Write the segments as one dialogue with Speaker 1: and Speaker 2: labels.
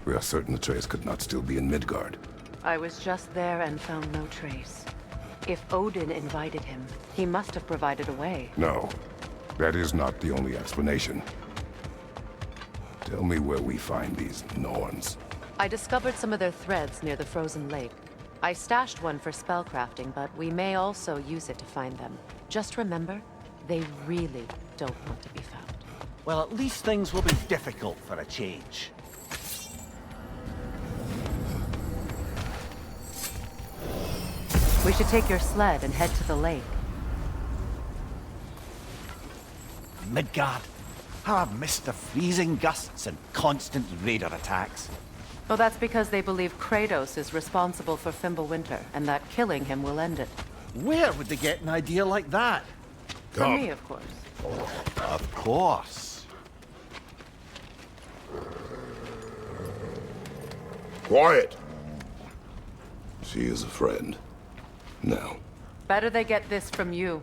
Speaker 1: We are certain the trace could not still be in Midgard.
Speaker 2: I was just there and found no trace. If Odin invited him, he must have provided a way.
Speaker 1: No, that is not the only explanation. Tell me where we find these Norns.
Speaker 2: I discovered some of their threads near the frozen lake. I stashed one for spellcrafting, but we may also use it to find them. Just remember, they really don't want to be found.
Speaker 3: Well, at least things will be difficult for a change.
Speaker 2: We should take your sled and head to the lake.
Speaker 3: Midgard. How I've missed the freezing gusts and constant raider attacks.
Speaker 2: Well, that's because they believe Kratos is responsible for Fimbulwinter, and that killing him will end it.
Speaker 3: Where would they get an idea like that?
Speaker 2: For me, of course.
Speaker 3: Of course.
Speaker 1: Quiet! She is a friend. Now.
Speaker 2: Better they get this from you.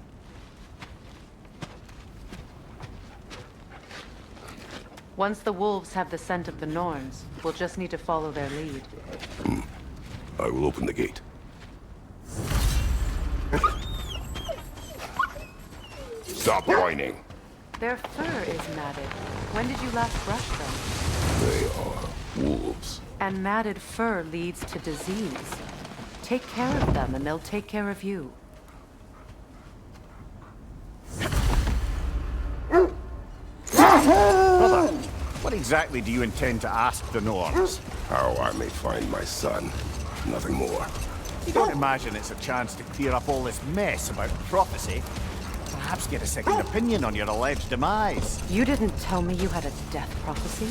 Speaker 2: Once the wolves have the scent of the Norns, we'll just need to follow their lead.
Speaker 1: I will open the gate. Stop whining.
Speaker 2: Their fur is matted. When did you last brush them?
Speaker 1: They are wolves.
Speaker 2: And matted fur leads to disease. Take care of them, and they'll take care of you.
Speaker 3: Brother, what exactly do you intend to ask the Norns?
Speaker 1: How I may find my son. Nothing more.
Speaker 3: You don't imagine it's a chance to clear up all this mess about prophecy? Perhaps get a second opinion on your alleged demise.
Speaker 2: You didn't tell me you had a death prophecy?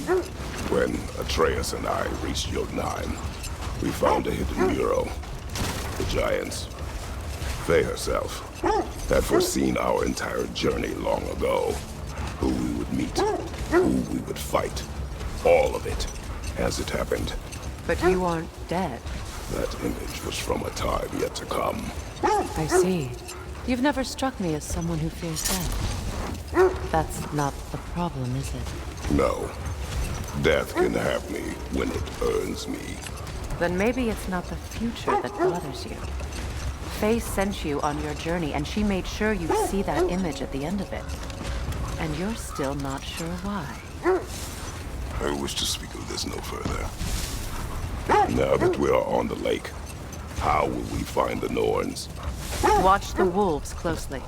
Speaker 1: When Atreus and I reached Jotunheim, we found a hidden mural. The Giants, Faye herself, had foreseen our entire journey long ago. Who we would meet, who we would fight. All of it, as it happened.
Speaker 2: But you aren't dead.
Speaker 1: That image was from a time yet to come.
Speaker 2: I see. You've never struck me as someone who fears death. That's not the problem, is it?
Speaker 1: No. Death can have me when it earns me.
Speaker 2: Then maybe it's not the future that bothers you. Faye sent you on your journey, and she made sure you see that image at the end of it. And you're still not sure why.
Speaker 1: I wish to speak of this no further. Now that we are on the lake, how will we find the Norns?
Speaker 2: Watch the wolves closely.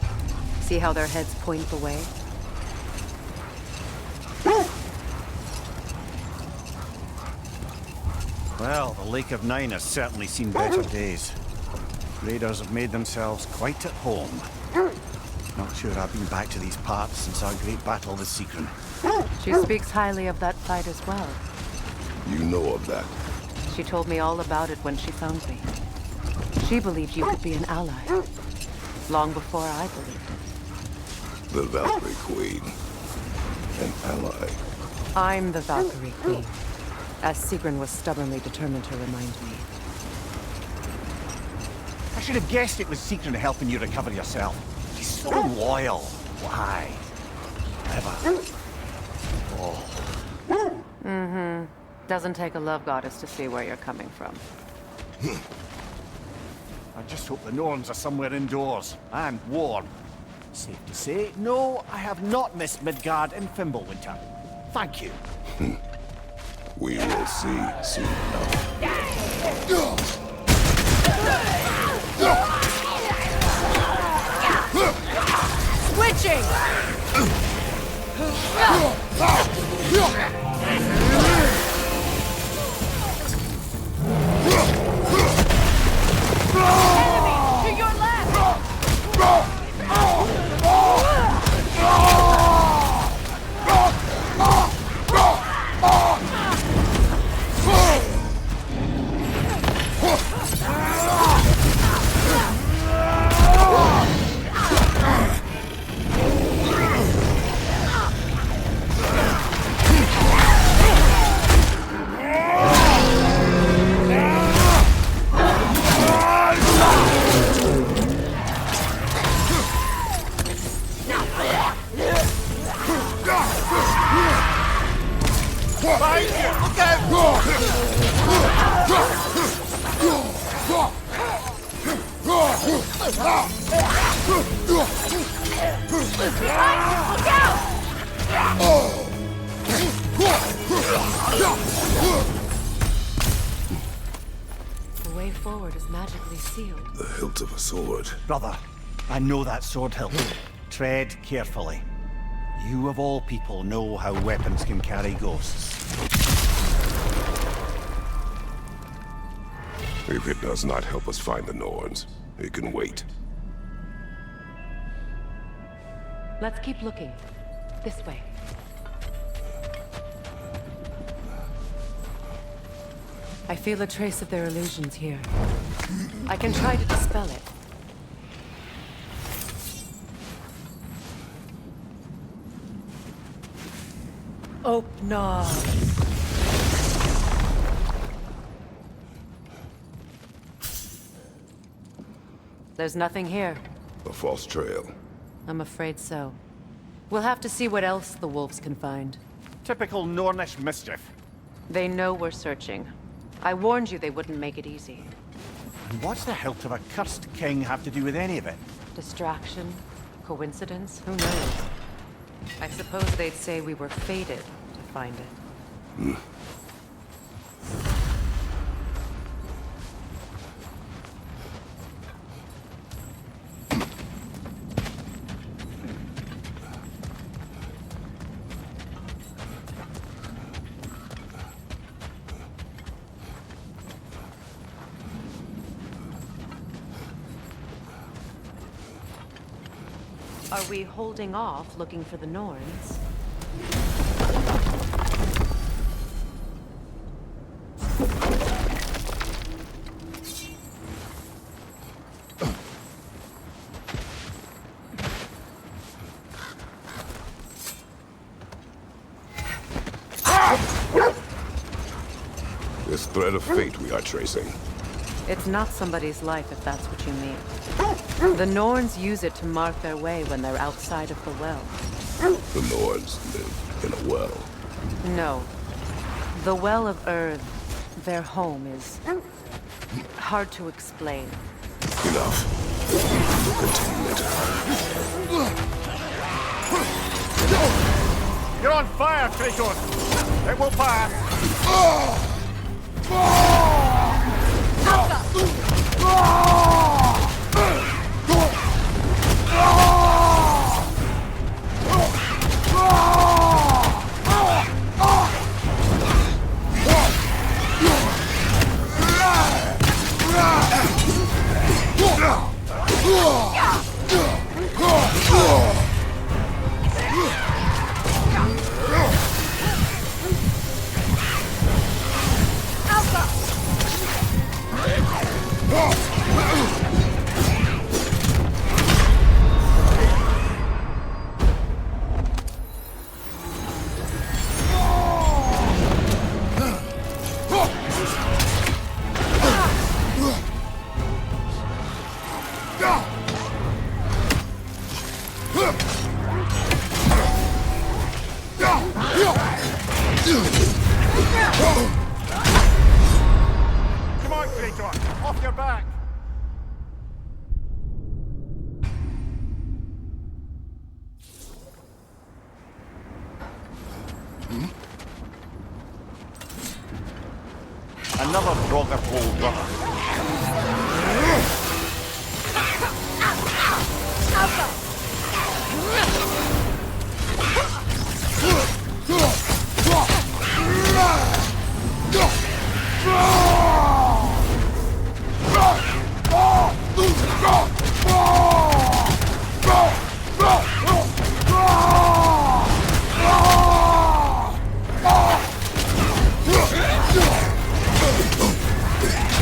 Speaker 2: See how their heads point the way?
Speaker 3: Well, the Lake of Nine has certainly seen better days. Raiders have made themselves quite at home. Not sure I've been back to these parts since our great battle with Sigrun.
Speaker 2: She speaks highly of that fight as well.
Speaker 1: You know of that.
Speaker 2: She told me all about it when she found me. She believed you could be an ally. Long before I believed it.
Speaker 1: The Valkyrie Queen. An ally.
Speaker 2: I'm the Valkyrie Queen, as Sigrun was stubbornly determined to remind me.
Speaker 3: I should have guessed it was Sigrun helping you recover yourself. She's so loyal. Why? Clever. Oh.
Speaker 2: Doesn't take a love goddess to see where you're coming from.
Speaker 3: I just hope the Norns are somewhere indoors and warm. Safe to say, no, I have not missed Midgard in Fimbulwinter. Thank you.
Speaker 1: We will see soon enough.
Speaker 2: Switching! Enemy! To your left!
Speaker 3: Behind you! Look out!
Speaker 2: Look out! The way forward is magically sealed.
Speaker 1: The hilt of a sword.
Speaker 3: Brother, I know that sword hilt. Tread carefully. You of all people know how weapons can carry ghosts.
Speaker 1: If it does not help us find the Norns, it can wait.
Speaker 2: Let's keep looking. This way. I feel a trace of their illusions here. I can try to dispel it. Open. There's nothing here.
Speaker 1: A false trail.
Speaker 2: I'm afraid so. We'll have to see what else the wolves can find.
Speaker 3: Typical Nornish mischief.
Speaker 2: They know we're searching. I warned you they wouldn't make it easy.
Speaker 3: And what's the hilt of a cursed king have to do with any of it?
Speaker 2: Distraction? Coincidence? Who knows? I suppose they'd say we were fated to find it. Are we holding off looking for the Norns?
Speaker 1: This thread of fate we are tracing.
Speaker 2: It's not somebody's life, if that's what you mean. The Norns use it to mark their way when they're outside of the well.
Speaker 1: The Norns live in a well.
Speaker 2: No. The Well of Earth, their home, is hard to explain.
Speaker 1: Enough. We'll continue later.
Speaker 3: You're on fire, Kratos! It will pass! Come on, Kratos! Off your back! Another Roger Pole brother.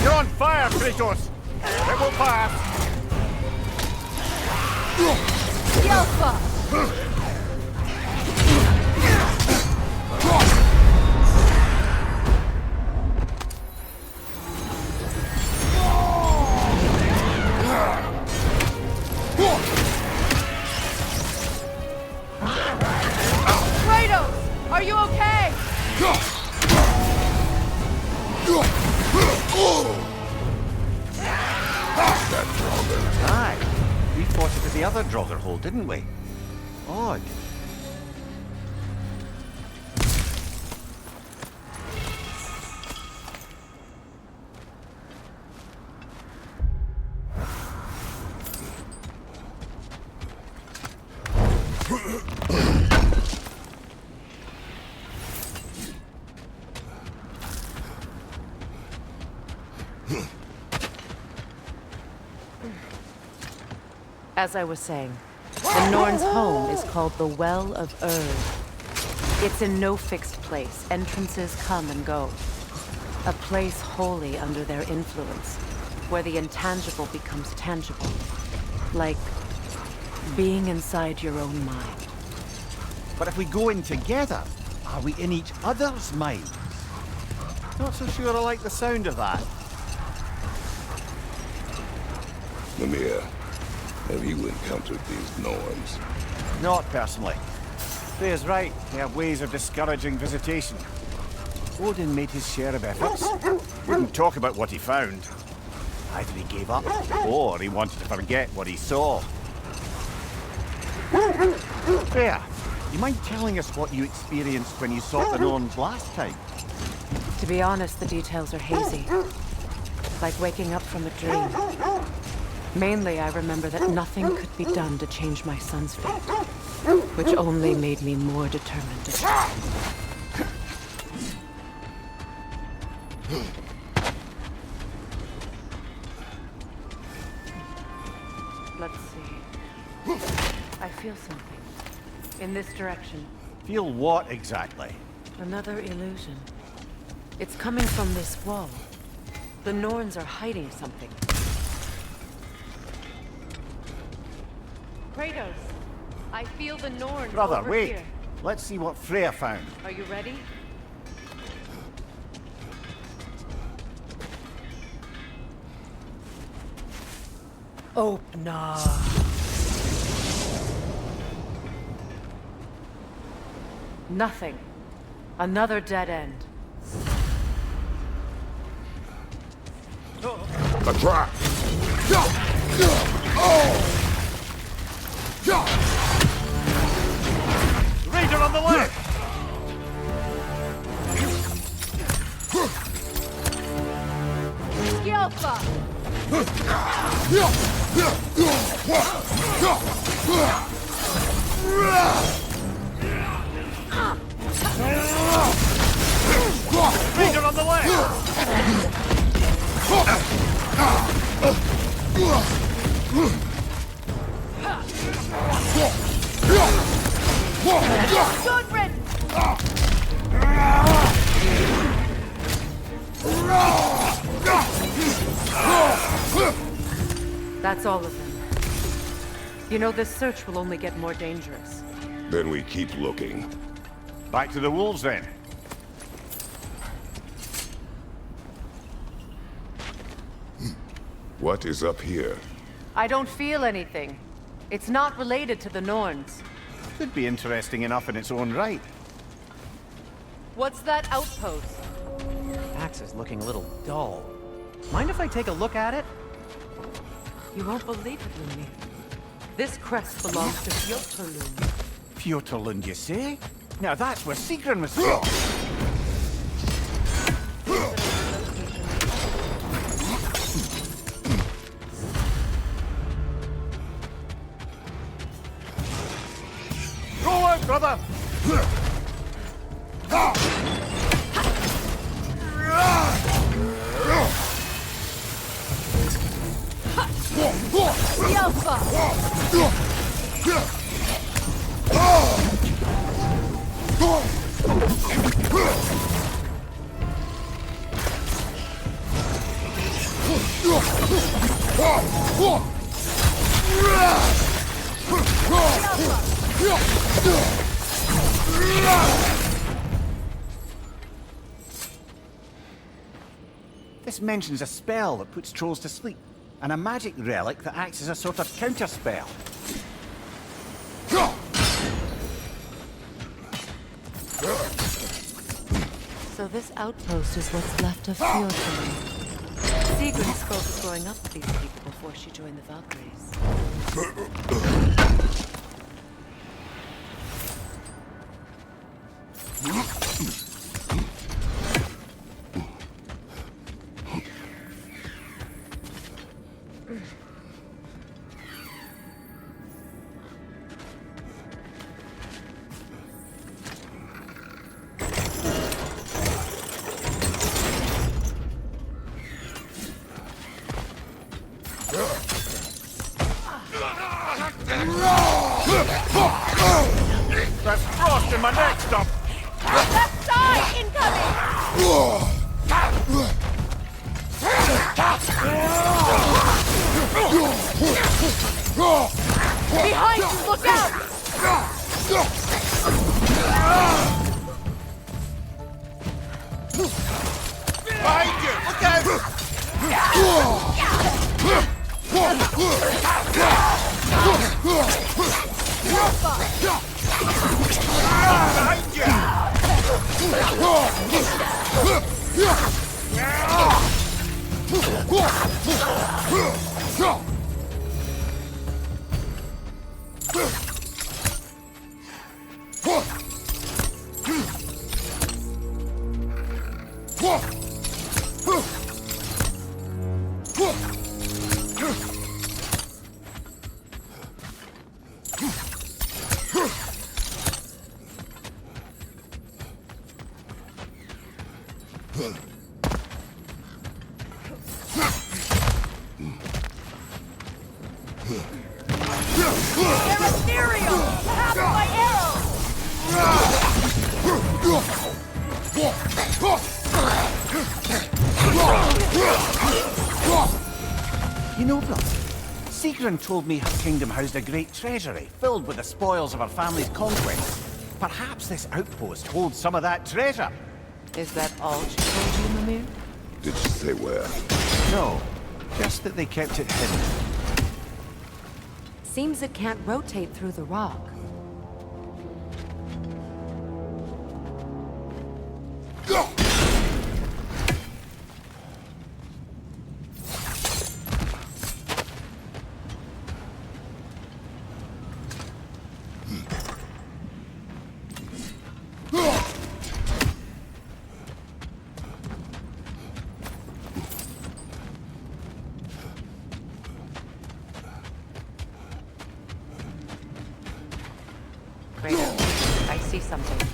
Speaker 3: You're on fire, Kratos! It will pass!
Speaker 2: Kratos! Are you okay?
Speaker 3: other Draugr hole, didn't we? Odd.
Speaker 2: As I was saying, the Norn's home is called the Well of Erd. It's in no fixed place. Entrances come and go. A place wholly under their influence, where the intangible becomes tangible. Like being inside your own mind.
Speaker 3: But if we go in together, are we in each other's minds? Not so sure I like the sound of that.
Speaker 1: Mimir, have you encountered these Norns?
Speaker 3: Not personally. Freya's right. They have ways of discouraging visitation. Odin made his share of efforts. Wouldn't talk about what he found. Either he gave up, or he wanted to forget what he saw. Freya, you mind telling us what you experienced when you sought the Norns last time?
Speaker 2: To be honest, the details are hazy. Like waking up from a dream. Mainly, I remember that nothing could be done to change my son's fate, which only made me more determined to try. Let's see. I feel something. In this direction.
Speaker 3: Feel what exactly?
Speaker 2: Another illusion. It's coming from this wall. The Norns are hiding something. Kratos, I feel the Norns
Speaker 3: Brother,
Speaker 2: over
Speaker 3: wait.
Speaker 2: here.
Speaker 3: Let's see what Freya found.
Speaker 2: Are you ready? Open up. Nothing. Another dead end.
Speaker 1: A trap!
Speaker 3: Raider on the left!
Speaker 2: Skilfa!
Speaker 3: Raider on the left!
Speaker 2: Gudrun! That's all of them. You know, this search will only get more dangerous.
Speaker 1: Then we keep looking.
Speaker 3: Back to the wolves then.
Speaker 1: What is up here?
Speaker 2: I don't feel anything. It's not related to the Norns.
Speaker 3: Could be interesting enough in its own right.
Speaker 2: What's that outpost?
Speaker 4: Axe is looking a little dull. Mind if I take a look at it?
Speaker 2: You won't believe it, Lumi. This crest belongs to Fjotorlund.
Speaker 3: Fjotorlund, you say? Now that's where Sigrun was from. Go on, brother! This mentions a spell that puts trolls to sleep, and a magic relic that acts as a sort of counterspell.
Speaker 2: So this outpost is what's left of Fjotorlund. Sigrun spoke of growing up with these people before she joined the Valkyries.
Speaker 3: That's frost in my neck stop!
Speaker 5: Left side incoming! Behind you, look out!
Speaker 3: Behind you! Look out! Behind you!
Speaker 5: They're ethereal! Half my arrows!
Speaker 3: You know, brother, Sigrun told me her kingdom housed a great treasury filled with the spoils of her family's conquests. Perhaps this outpost holds some of that treasure.
Speaker 2: Is that all she told you, Mimir?
Speaker 1: Did she say where?
Speaker 3: No, just that they kept it hidden.
Speaker 5: Seems it can't rotate through the rock.
Speaker 2: Kratos, I see something.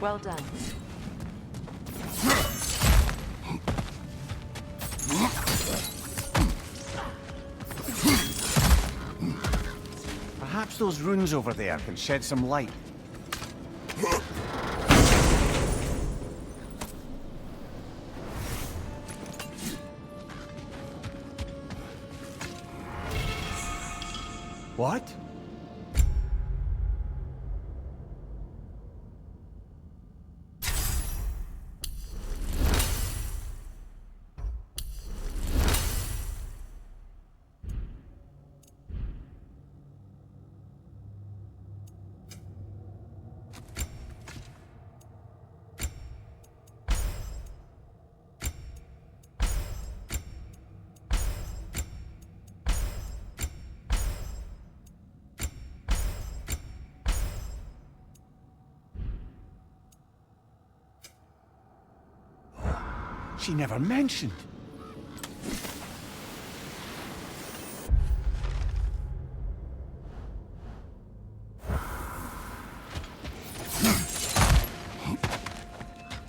Speaker 2: Well done.
Speaker 3: Perhaps those runes over there can shed some light. What? She never mentioned.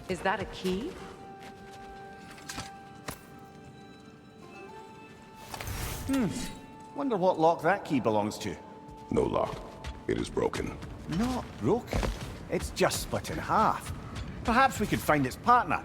Speaker 2: Is that a key?
Speaker 3: Wonder what lock that key belongs to.
Speaker 1: No lock. It is broken.
Speaker 3: Not broken. It's just split in half. Perhaps we could find its partner.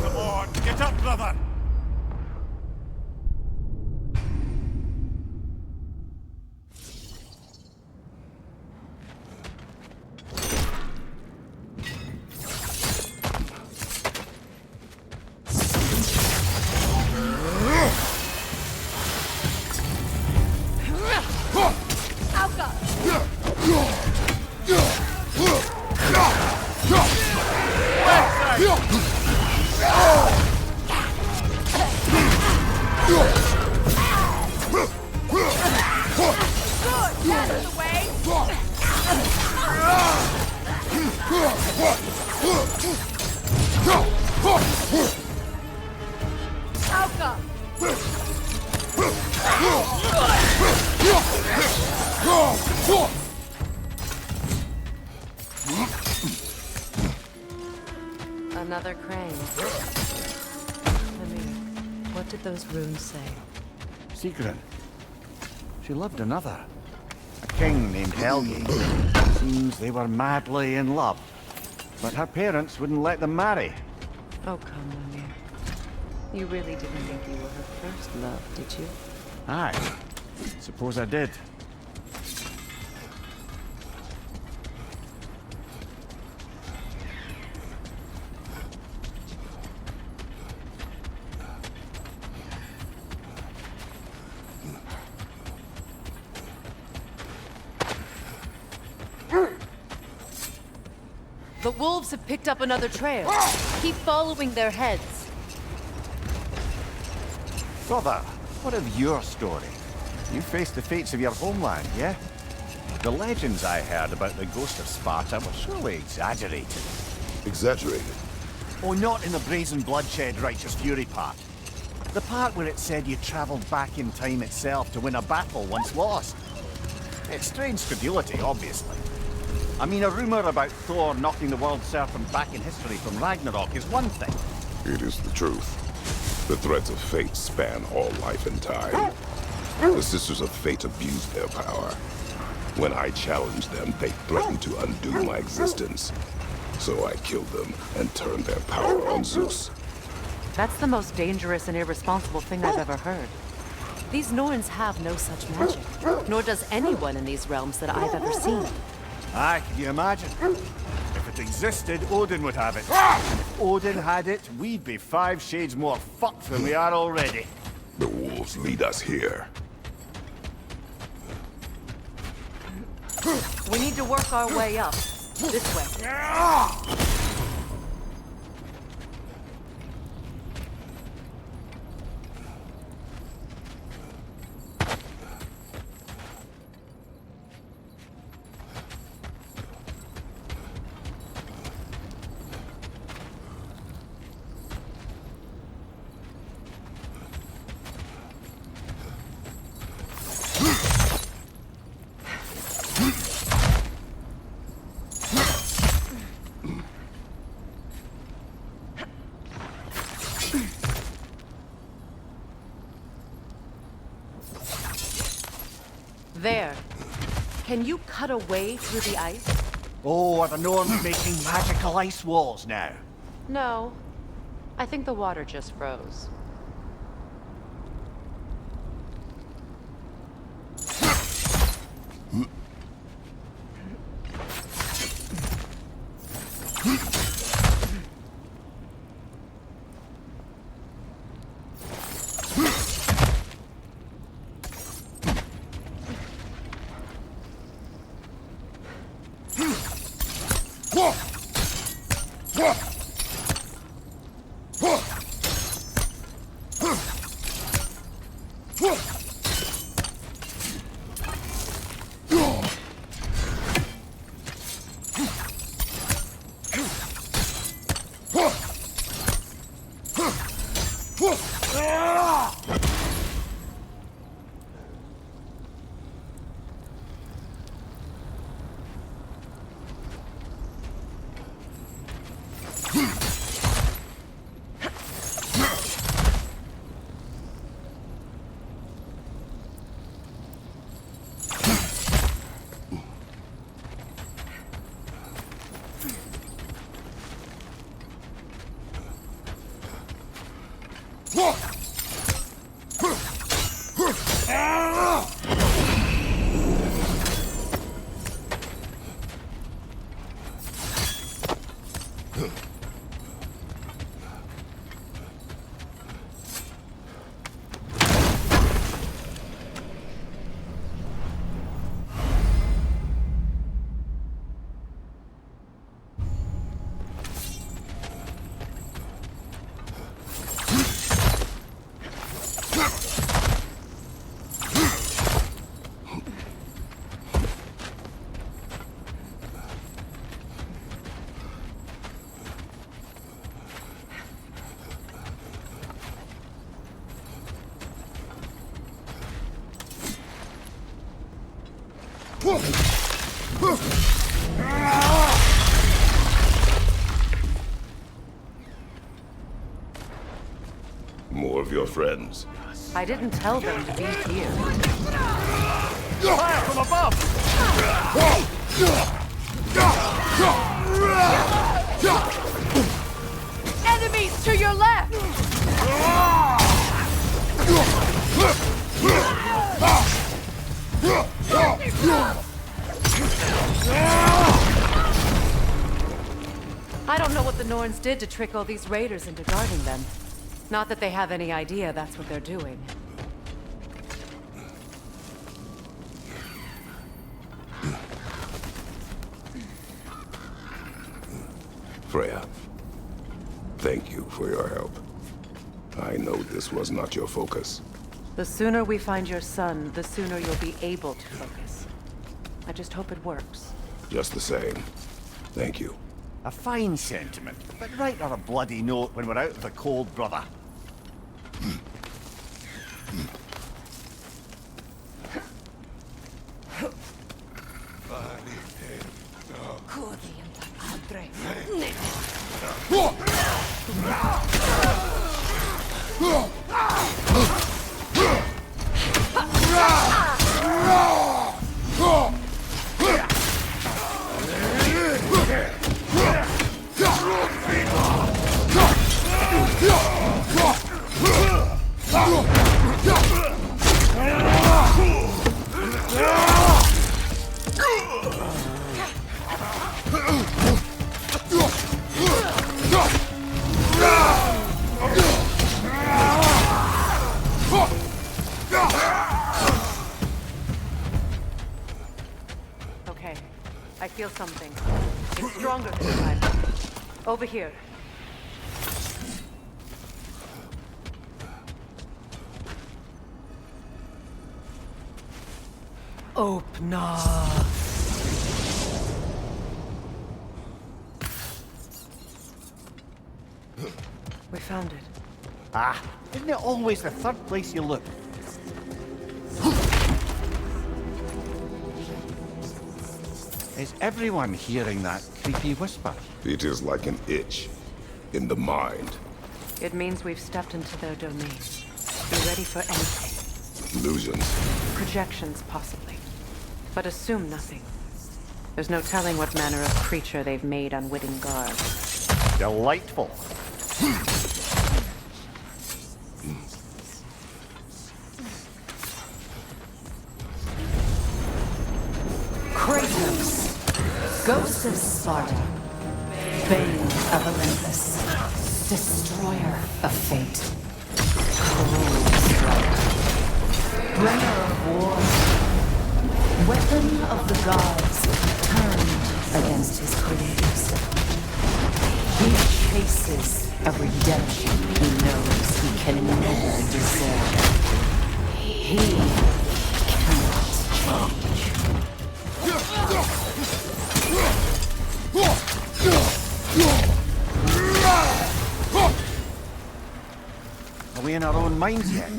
Speaker 3: Come on, get up, brother!
Speaker 2: Another crane. Ymir, what did those runes say?
Speaker 3: Sigrun. She loved another. A king named Helgi. Seems they were madly in love. But her parents wouldn't let them marry.
Speaker 2: Oh, come, Ymir. You really didn't think you were her first love, did you?
Speaker 3: Aye. Suppose I did.
Speaker 2: The wolves have picked up another trail. Keep following their heads.
Speaker 3: Brother, what of your story? You faced the fates of your homeland, yeah? The legends I heard about the ghost of Sparta were surely exaggerated.
Speaker 1: Exaggerated?
Speaker 3: Oh, not in the brazen bloodshed righteous fury part. The part where it said you travelled back in time itself to win a battle once lost. It's strange credulity, obviously. I mean, a rumor about Thor knocking the world serpent back in history from Ragnarok is one thing.
Speaker 1: It is the truth. The threads of fate span all life and time. The Sisters of Fate abused their power. When I challenged them, they threatened to undo my existence. So I killed them and turned their power on Zeus.
Speaker 2: That's the most dangerous and irresponsible thing I've ever heard. These Norns have no such magic, nor does anyone in these realms that I've ever seen.
Speaker 3: Aye, can you imagine? If it existed, Odin would have it. And if Odin had it, we'd be 5 shades more fucked than we are already.
Speaker 1: The wolves lead us here.
Speaker 2: We need to work our way up. This way. There. Can you cut a way through the ice?
Speaker 3: Oh, are the Norns making magical ice walls now?
Speaker 2: No. I think the water just froze.
Speaker 1: More of your friends.
Speaker 2: I didn't tell them to be here.
Speaker 3: Fire from above!
Speaker 5: Enemies to your left!
Speaker 2: I don't know what the Norns did to trick all these raiders into guarding them. Not that they have any idea that's what they're doing.
Speaker 1: Freya, thank you for your help. I know this was not your focus.
Speaker 2: The sooner we find your son, the sooner you'll be able to focus. I just hope it works.
Speaker 1: Just the same, thank you.
Speaker 3: A fine sentiment, but write her a bloody note when we're out of the cold, brother.
Speaker 2: Okay, I feel something. It's stronger this time. Over here. Open. We found it.
Speaker 3: Ah, isn't it always the third place you look? Is everyone hearing that creepy whisper?
Speaker 1: It is like an itch in the mind.
Speaker 2: It means we've stepped into their domain. Be ready for anything.
Speaker 1: Illusions.
Speaker 2: Projections, possibly. But assume nothing. There's no telling what manner of creature they've made unwitting guards.
Speaker 3: Delightful.
Speaker 6: Kratos, Ghost of Sparta, Bane of Olympus, Destroyer of Fate, Cold Striker, Bringer of War, Weapon of the Gods, turned against his creators. He chases a redemption he knows he can never deserve. He cannot change.
Speaker 3: Are we in our own minds yet?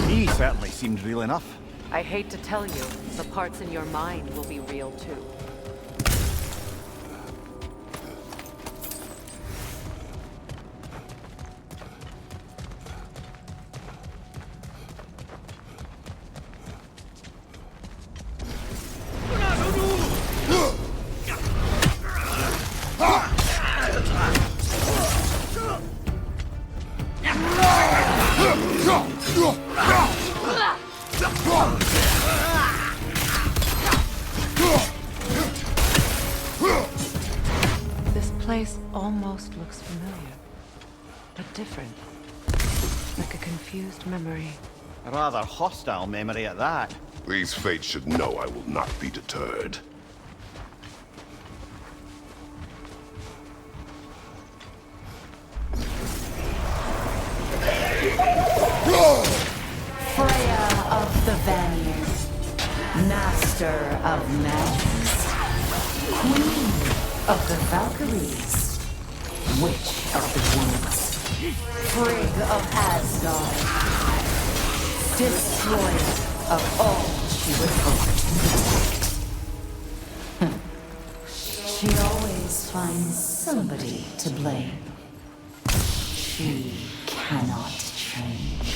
Speaker 3: He certainly seemed real enough.
Speaker 2: I hate to tell you, the parts in your mind will be real too. This place almost looks familiar, but different. Like a confused memory.
Speaker 3: A rather hostile memory at that.
Speaker 1: These fates should know I will not be deterred.
Speaker 6: Freya of the Vanir, Master of Magics, Queen of the Valkyries, Witch of the Woods, Frigg of Asgard, Destroyer of all she would hope to protect. She always finds somebody to blame. She cannot change.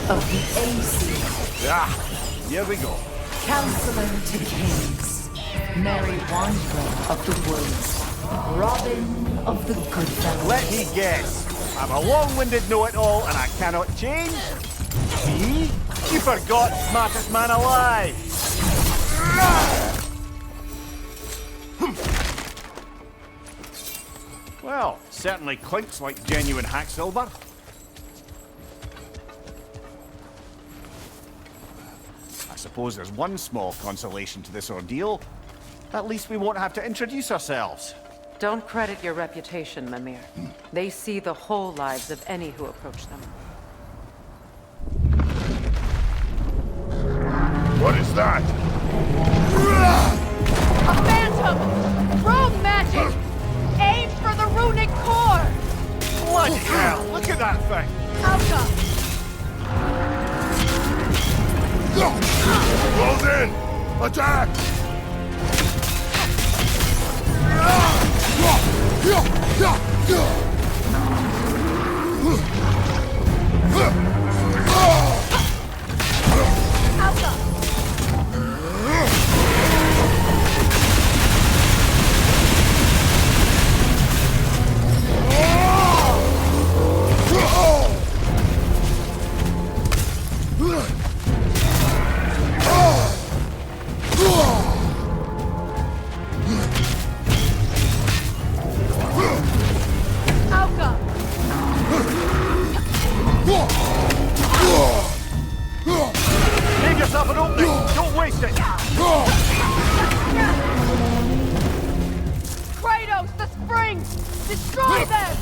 Speaker 6: Of the AC,
Speaker 3: Here we go.
Speaker 6: Counselor to Kings, Mary Wanderer of the Woods, Robin of the Good Fellows.
Speaker 3: Let me guess. I'm a long-winded know-it-all and I cannot change? See? You forgot smartest man alive! Well, certainly clinks like genuine hack silver. I suppose there's one small consolation to this ordeal. At least we won't have to introduce ourselves.
Speaker 2: Don't credit your reputation, Mimir. They see the whole lives of any who approach them.
Speaker 1: What is that?
Speaker 5: A phantom! Rune magic! Aim for the runic core!
Speaker 3: Bloody hell! Look at that thing!
Speaker 5: Alka!
Speaker 1: Close in! Attack!
Speaker 3: Leave yourself an opening! Don't waste it!
Speaker 5: Kratos, the springs! Destroy them!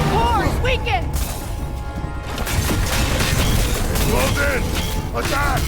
Speaker 5: Core is weakened!
Speaker 1: Close in! Attack!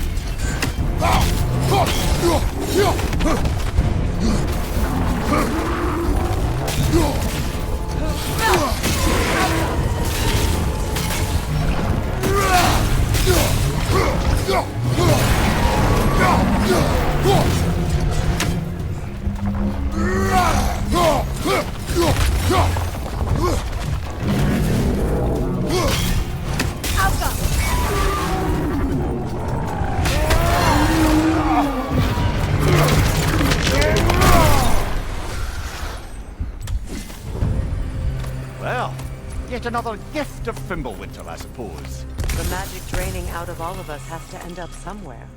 Speaker 3: Well, yet another gift of Fimbulwinter, I suppose.
Speaker 2: The magic draining out of all of us has to end up somewhere.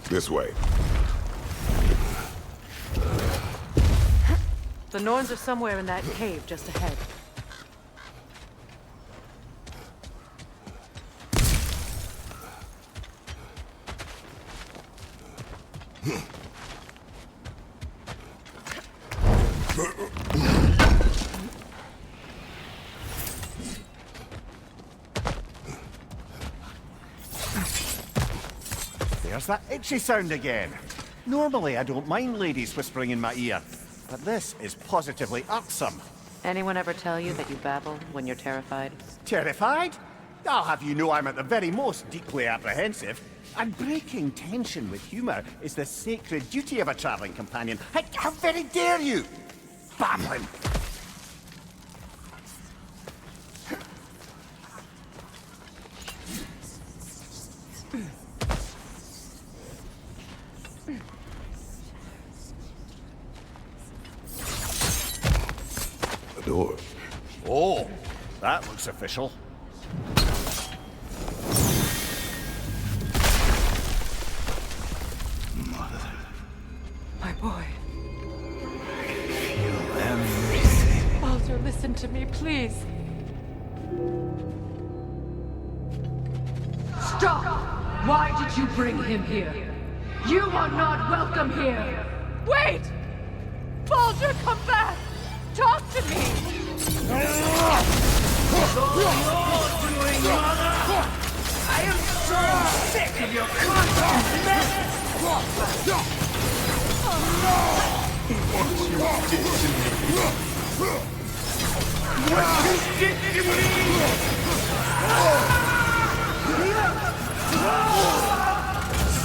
Speaker 1: This way.
Speaker 2: The Norns are somewhere in that cave just ahead.
Speaker 3: There's that itchy sound again. Normally I don't mind ladies whispering in my ear, but this is positively irksome.
Speaker 2: Anyone ever tell you that you babble when you're terrified?
Speaker 3: Terrified? I'll have you know I'm at the very most deeply apprehensive. And breaking tension with humour is the sacred duty of a travelling companion. How very dare you! Babbling!
Speaker 1: A door.
Speaker 3: Oh, that looks official.
Speaker 2: My boy.
Speaker 7: Feel everything.
Speaker 2: Baldur, listen to me, please.
Speaker 5: Stop! Why did you bring him here? You are not welcome here!
Speaker 2: Wait! Baldur, come back! Talk to me!
Speaker 7: I am so sick of your constant mess!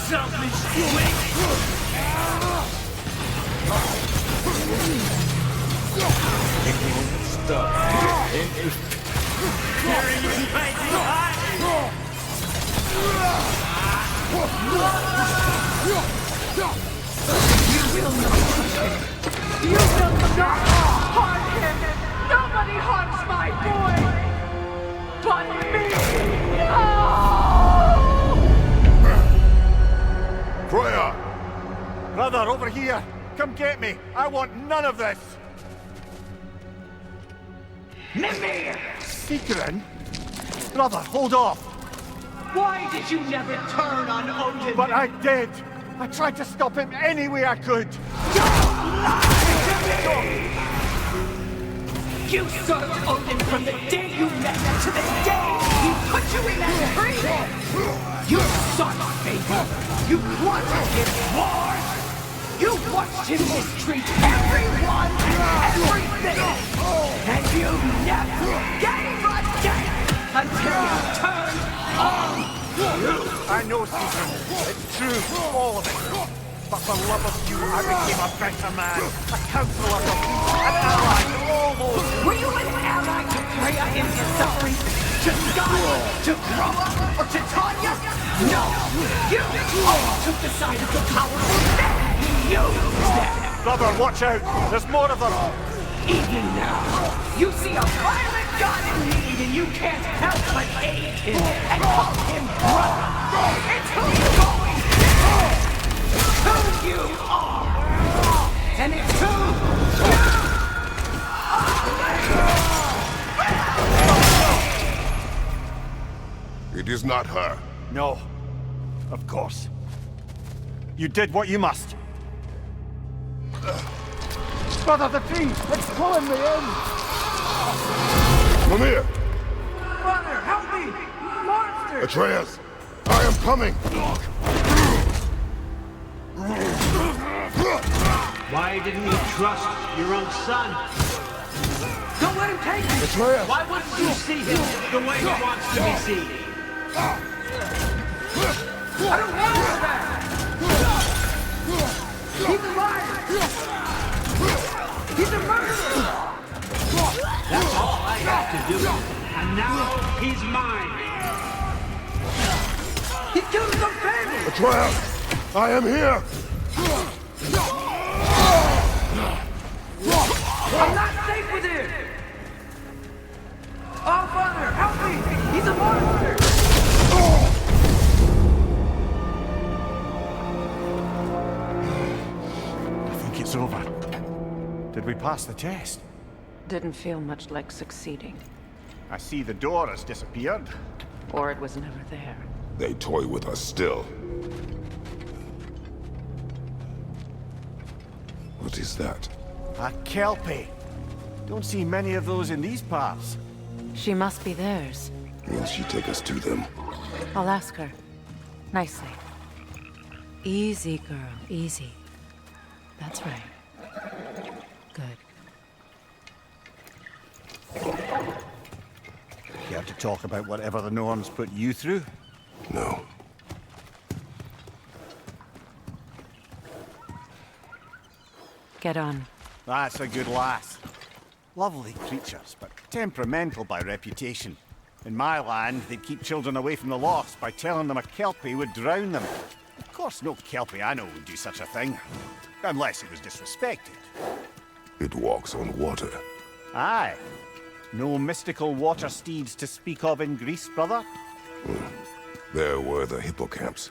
Speaker 7: Selfish
Speaker 5: You will not harm him! Nobody harms my boy! But me! No!
Speaker 1: Freya!
Speaker 3: Brother, over here! Come get me! I want none of this!
Speaker 7: Mimir!
Speaker 3: Secret? Brother, hold off!
Speaker 7: Why did you never turn on Odin?
Speaker 3: But I did! I tried to stop him any way I could!
Speaker 7: You served Odin from the day you met him to the day he put you in that tree! You sought favor! You wanted his wars! You watched him mistreat everyone and everything! And you never gave a damn until you turned on you!
Speaker 3: I know, Caesar. It's true, all of it. But for love of you, I became a better man, a counselor for peace, an ally to all those.
Speaker 7: Were you an ally to Freya in her suffering? To Scott? To Groa? Or to Tanya? No! You all took the side of the powerful men! You instead!
Speaker 3: Brother, watch out! There's more of them!
Speaker 7: Even now, you see a violent god in need and you can't help but aid him and call him brother! It's who you've always been! Who you are! And it's who you are!
Speaker 1: It is not her.
Speaker 3: No. Of course. You did what you must. Brother, the tree! It's pulling me in!
Speaker 1: Mimir!
Speaker 7: Brother, help me! Monster!
Speaker 1: Atreus! I am coming!
Speaker 8: Why didn't you trust your own son?
Speaker 7: Don't let him take me!
Speaker 1: Atreus!
Speaker 8: Why wouldn't you see him the way he wants to be seen?
Speaker 7: I don't want him back! He's a liar! He's a murderer!
Speaker 8: That's all I have to do. And now he's mine.
Speaker 7: killed some family!
Speaker 1: Atreus! I am here!
Speaker 7: I'm not safe with him! Oh, Father, help me! He's a monster!
Speaker 3: I think it's over. Did we pass the test?
Speaker 2: Didn't feel much like succeeding.
Speaker 3: I see the door has disappeared.
Speaker 2: Or it was never there.
Speaker 1: They toy with us still. What is that?
Speaker 3: A Kelpie. Don't see many of those in these parts.
Speaker 2: She must be theirs.
Speaker 1: Will she take us to them?
Speaker 2: I'll ask her. Nicely. Easy, girl. Easy. That's right. Good.
Speaker 3: Care to talk about whatever the Norns put you through?
Speaker 1: No.
Speaker 2: Get on.
Speaker 3: That's a good lass. Lovely creatures, but temperamental by reputation. In my land, they'd keep children away from the lost by telling them a Kelpie would drown them. Of course, no Kelpie I know would do such a thing. Unless it was disrespected.
Speaker 1: It walks on water.
Speaker 3: Aye. No mystical water steeds to speak of in Greece, brother?
Speaker 1: There were the hippocamps.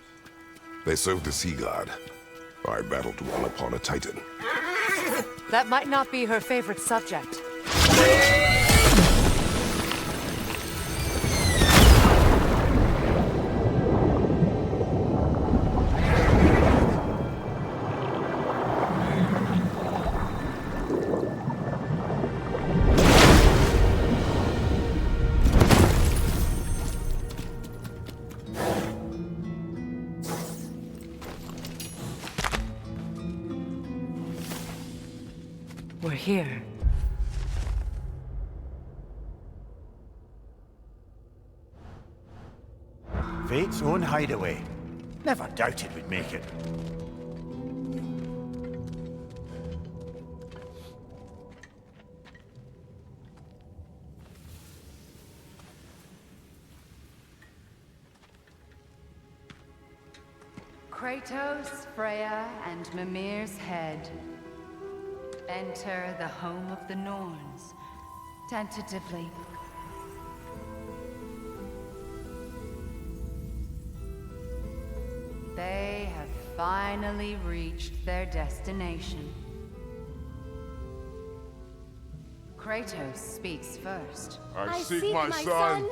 Speaker 1: They served the sea god. I battled one upon a titan.
Speaker 2: That might not be her favorite subject. We're here.
Speaker 3: Fate's own hideaway. Never doubted we'd make it.
Speaker 6: Kratos, Freya, and Mimir's head. Enter the home of the Norns, tentatively. They have finally reached their destination. Kratos speaks first.
Speaker 1: I seek my son.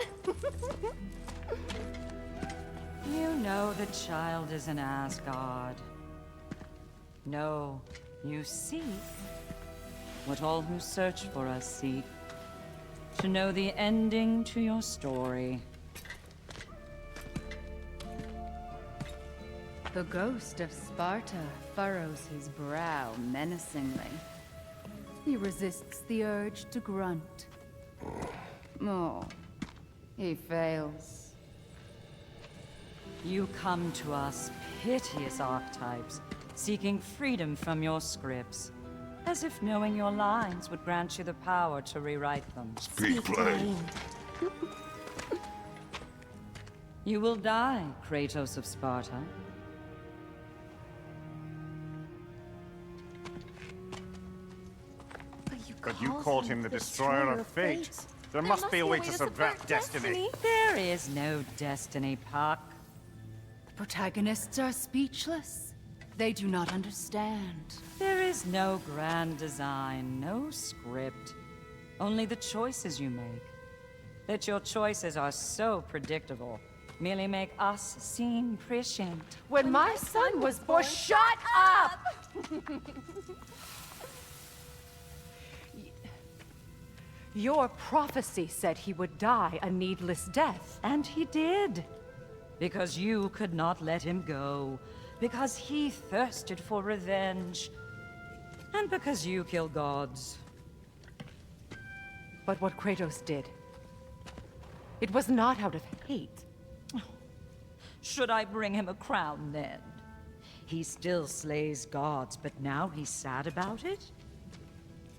Speaker 9: You know the child is in Asgard. No, you seek what all who search for us seek. To know the ending to your story.
Speaker 6: The ghost of Sparta furrows his brow menacingly. He resists the urge to grunt. Oh, he fails.
Speaker 9: You come to us, piteous archetypes, seeking freedom from your scripts. As if knowing your lines would grant you the power to rewrite them.
Speaker 1: Speak plain.
Speaker 9: You will die, Kratos of Sparta.
Speaker 3: But you called him the Destroyer of Fate. There must be a way to subvert destiny.
Speaker 9: There is no destiny, Puck.
Speaker 6: The protagonists are speechless. They do not understand.
Speaker 9: There is no grand design, no script. Only the choices you make. That your choices are so predictable, merely make us seem prescient.
Speaker 2: When my son was born, shut up! Your prophecy said he would die a needless death.
Speaker 9: And he did. Because you could not let him go. Because he thirsted for revenge. And because you kill gods.
Speaker 2: But what Kratos did, it was not out of hate.
Speaker 9: Should I bring him a crown then? He still slays gods, but now he's sad about it?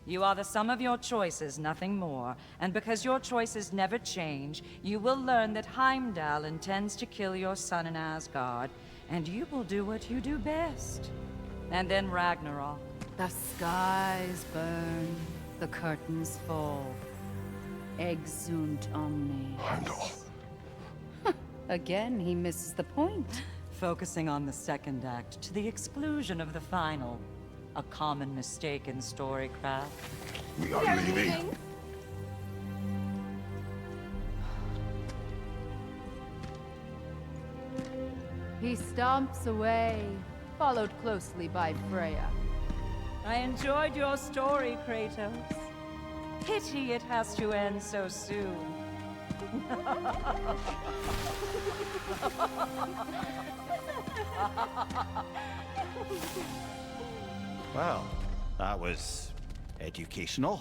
Speaker 9: You are the sum of your choices, nothing more. And because your choices never change, you will learn that Heimdall intends to kill your son in Asgard, and you will do what you do best. And then Ragnarok.
Speaker 2: The skies burn, the curtains fall. Exunt omnes.
Speaker 1: Heimdall.
Speaker 2: Again, he misses the point.
Speaker 9: Focusing on the second act to the exclusion of the final. A common mistake in storycraft.
Speaker 1: We are leaving.
Speaker 2: He stomps away, followed closely by Freya.
Speaker 9: I enjoyed your story, Kratos. Pity it has to end so soon.
Speaker 3: Well, that was educational.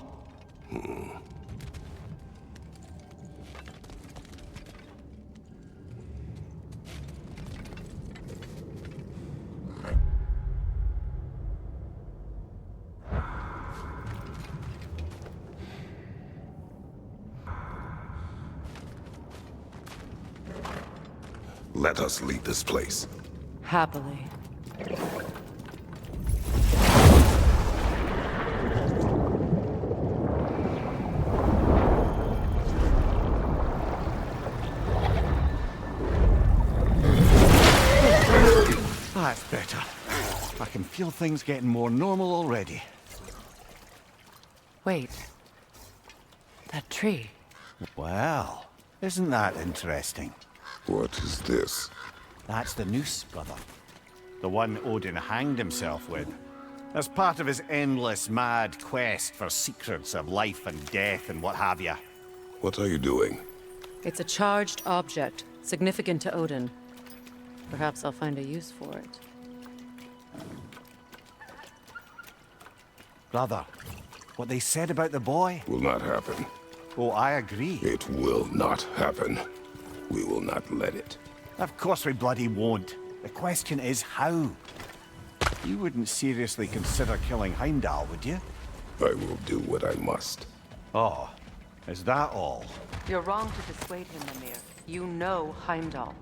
Speaker 1: Let us leave this place.
Speaker 2: Happily.
Speaker 3: That's better. I can feel things getting more normal already.
Speaker 2: Wait. That tree.
Speaker 3: Well, isn't that interesting?
Speaker 1: What is this?
Speaker 3: That's the noose, brother. The one Odin hanged himself with. As part of his endless, mad quest for secrets of life and death and what have you.
Speaker 1: What are you doing?
Speaker 2: It's a charged object, significant to Odin. Perhaps I'll find a use for it.
Speaker 3: Brother, what they said about the boy?
Speaker 1: Will not happen.
Speaker 3: Oh, I agree.
Speaker 1: It will not happen. We will not let it.
Speaker 3: Of course we bloody won't. The question is how? You wouldn't seriously consider killing Heimdall, would you?
Speaker 1: I will do what I must.
Speaker 3: Oh, is that all?
Speaker 2: You're wrong to dissuade him, Mimir. You know Heimdall.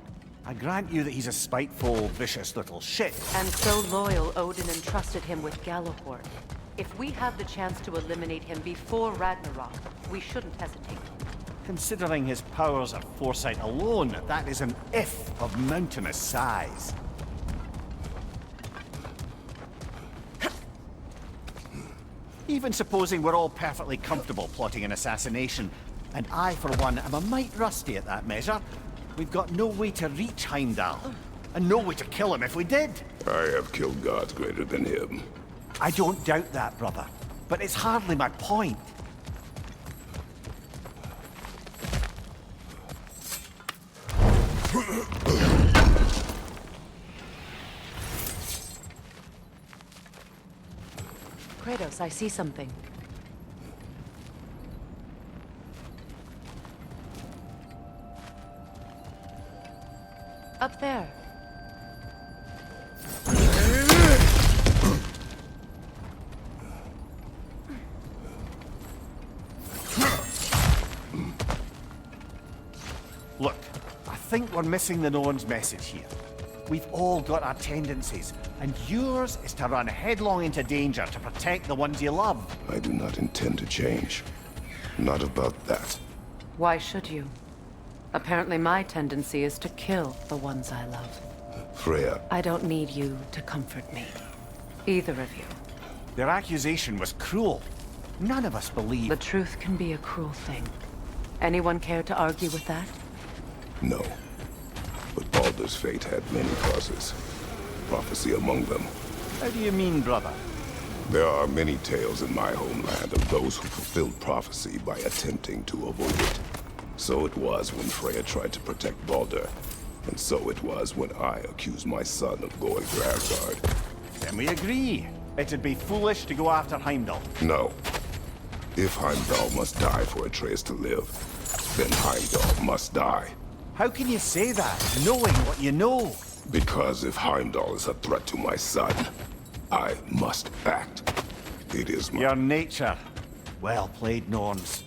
Speaker 3: I grant you that he's a spiteful, vicious little shit.
Speaker 2: And so loyal, Odin entrusted him with Galahorn. If we have the chance to eliminate him before Ragnarok, we shouldn't hesitate.
Speaker 3: Considering his powers of foresight alone, that is an if of mountainous size. Even supposing we're all perfectly comfortable plotting an assassination, and I, for one, am a mite rusty at that measure, we've got no way to reach Heimdall, and no way to kill him if we did.
Speaker 1: I have killed gods greater than him.
Speaker 3: I don't doubt that, brother, but it's hardly my point.
Speaker 2: Kratos, I see something. Up there.
Speaker 3: Look, I think we're missing the Norn's message here. We've all got our tendencies, and yours is to run headlong into danger to protect the ones you love.
Speaker 1: I do not intend to change. Not about that.
Speaker 2: Why should you? Apparently my tendency is to kill the ones I love.
Speaker 1: Freya,
Speaker 2: I don't need you to comfort me. Either of you.
Speaker 3: Their accusation was cruel. None of us believe.
Speaker 2: The truth can be a cruel thing. Anyone care to argue with that?
Speaker 1: no. But Baldur's fate had many causes. Prophecy among them.
Speaker 3: How do you mean, brother?
Speaker 1: There are many tales in my homeland of those who fulfilled prophecy by attempting to avoid it. So it was when Freya tried to protect Baldur. And so it was when I accused my son of going to Asgard.
Speaker 3: Then we agree. It'd be foolish to go after Heimdall.
Speaker 1: No. If Heimdall must die for Atreus to live, then Heimdall must die.
Speaker 3: How can you say that, knowing what you know?
Speaker 1: Because if Heimdall is a threat to my son, I must act. It is my...
Speaker 3: Your nature. Well played, Norns.